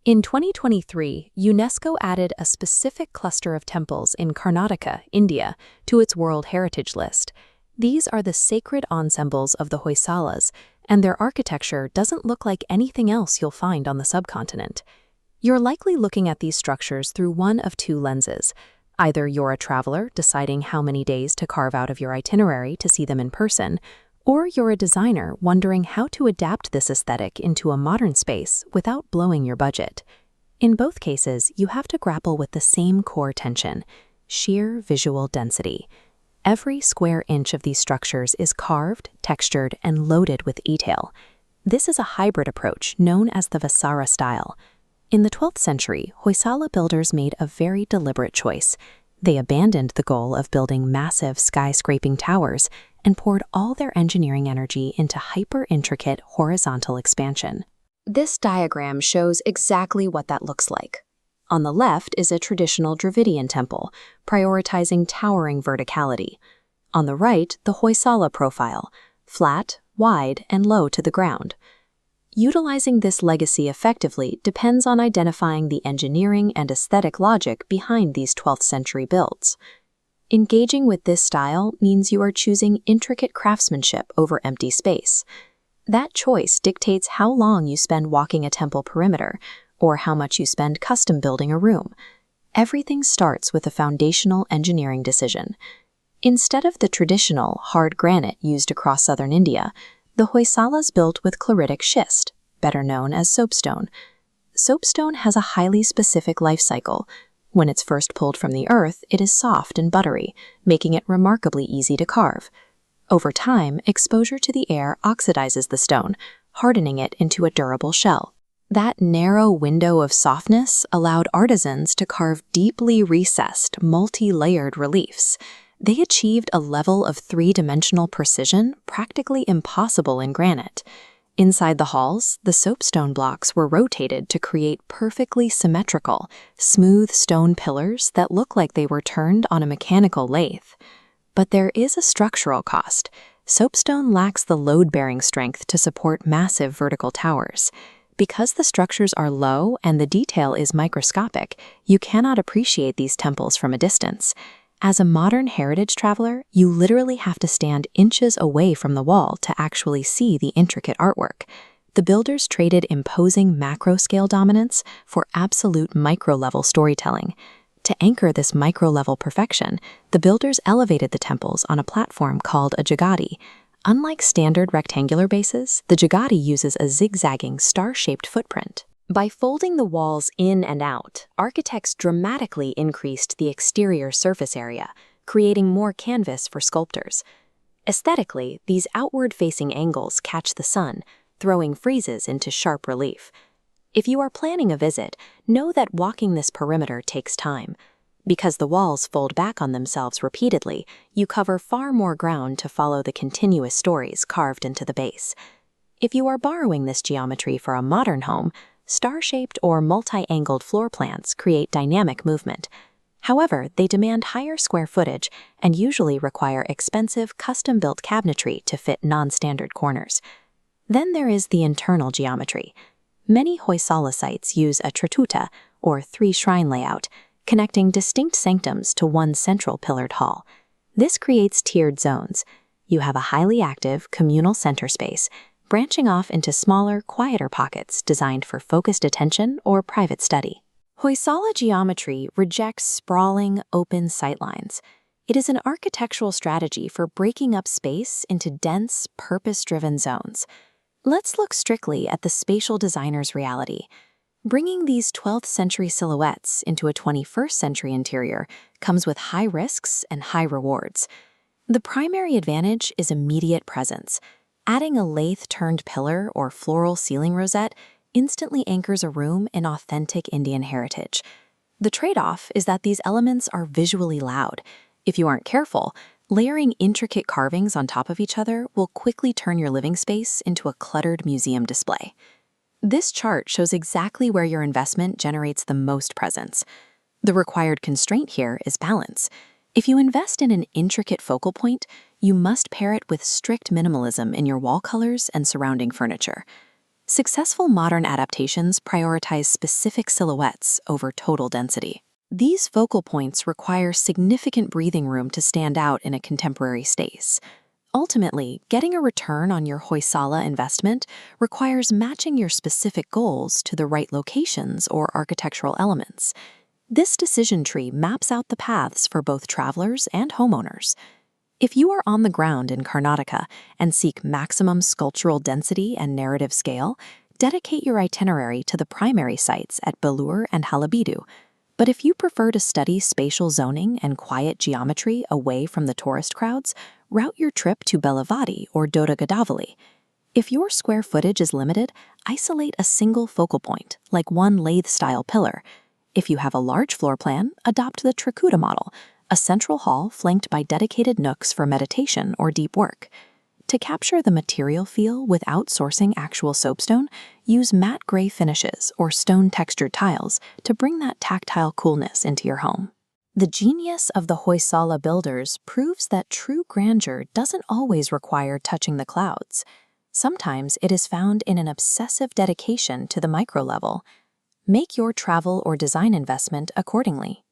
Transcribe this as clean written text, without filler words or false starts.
In 2023, UNESCO added a specific cluster of temples in Karnataka, India, to its World Heritage list. These are the sacred ensembles of the Hoysalas, and their architecture doesn't look like anything else you'll find on the subcontinent. You're likely looking at these structures through one of two lenses. Either you're a traveler deciding how many days to carve out of your itinerary to see them in person, or you're a designer wondering how to adapt this aesthetic into a modern space without blowing your budget. In both cases, you have to grapple with the same core tension: sheer visual density. Every square inch of these structures is carved, textured, and loaded with detail. This is a hybrid approach known as the Vasara style. In the 12th century, Hoysala builders made a very deliberate choice. They abandoned the goal of building massive skyscraping towers and poured all their engineering energy into hyper-intricate horizontal expansion. This diagram shows exactly what that looks like. On the left is a traditional Dravidian temple, prioritizing towering verticality. On the right, the Hoysala profile, flat, wide, and low to the ground. Utilizing this legacy effectively depends on identifying the engineering and aesthetic logic behind these 12th century builds. Engaging with this style means you are choosing intricate craftsmanship over empty space. That choice dictates how long you spend walking a temple perimeter, or how much you spend custom building a room. Everything starts with a foundational engineering decision. Instead of the traditional hard granite used across southern India, the Hoysalas built with chloritic schist, better known as soapstone. Soapstone has a highly specific life cycle. When it's first pulled from the earth, it is soft and buttery, making it remarkably easy to carve. Over time, exposure to the air oxidizes the stone, hardening it into a durable shell. That narrow window of softness allowed artisans to carve deeply recessed, multi-layered reliefs. They achieved a level of three-dimensional precision practically impossible in granite. Inside the halls, the soapstone blocks were rotated to create perfectly symmetrical, smooth stone pillars that look like they were turned on a mechanical lathe. But there is a structural cost. Soapstone lacks the load-bearing strength to support massive vertical towers. Because the structures are low and the detail is microscopic, you cannot appreciate these temples from a distance. As a modern heritage traveler, you literally have to stand inches away from the wall to actually see the intricate artwork. The builders traded imposing macro-scale dominance for absolute micro-level storytelling. To anchor this micro-level perfection, the builders elevated the temples on a platform called a jagati. Unlike standard rectangular bases, the jagati uses a zigzagging star-shaped footprint. By folding the walls in and out, architects dramatically increased the exterior surface area, creating more canvas for sculptors. Aesthetically, these outward-facing angles catch the sun, throwing friezes into sharp relief. If you are planning a visit, know that walking this perimeter takes time. Because the walls fold back on themselves repeatedly, you cover far more ground to follow the continuous stories carved into the base. If you are borrowing this geometry for a modern home, star-shaped or multi-angled floor plans create dynamic movement. However, they demand higher square footage and usually require expensive, custom-built cabinetry to fit non-standard corners. Then there is the internal geometry. Many Hoysala sites use a trituta, or three-shrine layout, connecting distinct sanctums to one central pillared hall. This creates tiered zones. You have a highly active, communal center space, branching off into smaller, quieter pockets designed for focused attention or private study. Hoysala geometry rejects sprawling, open sightlines. It is an architectural strategy for breaking up space into dense, purpose-driven zones. Let's look strictly at the spatial designer's reality. Bringing these 12th century silhouettes into a 21st century interior comes with high risks and high rewards. The primary advantage is immediate presence. Adding a lathe-turned pillar or floral ceiling rosette instantly anchors a room in authentic Indian heritage. The trade-off is that these elements are visually loud. If you aren't careful, layering intricate carvings on top of each other will quickly turn your living space into a cluttered museum display. This chart shows exactly where your investment generates the most presence. The required constraint here is balance. If you invest in an intricate focal point, you must pair it with strict minimalism in your wall colors and surrounding furniture. Successful modern adaptations prioritize specific silhouettes over total density. These focal points require significant breathing room to stand out in a contemporary space. Ultimately, getting a return on your Hoysala investment requires matching your specific goals to the right locations or architectural elements. This decision tree maps out the paths for both travelers and homeowners. If you are on the ground in Karnataka and seek maximum sculptural density and narrative scale, dedicate your itinerary to the primary sites at Belur and Halebidu. But if you prefer to study spatial zoning and quiet geometry away from the tourist crowds, route your trip to Belavadi or Dodagadavali. If your square footage is limited, isolate a single focal point, like one lathe-style pillar. If you have a large floor plan, adopt the Trikuta model, a central hall flanked by dedicated nooks for meditation or deep work. To capture the material feel without sourcing actual soapstone, use matte gray finishes or stone-textured tiles to bring that tactile coolness into your home. The genius of the Hoysala builders proves that true grandeur doesn't always require touching the clouds. Sometimes it is found in an obsessive dedication to the micro level. Make your travel or design investment accordingly.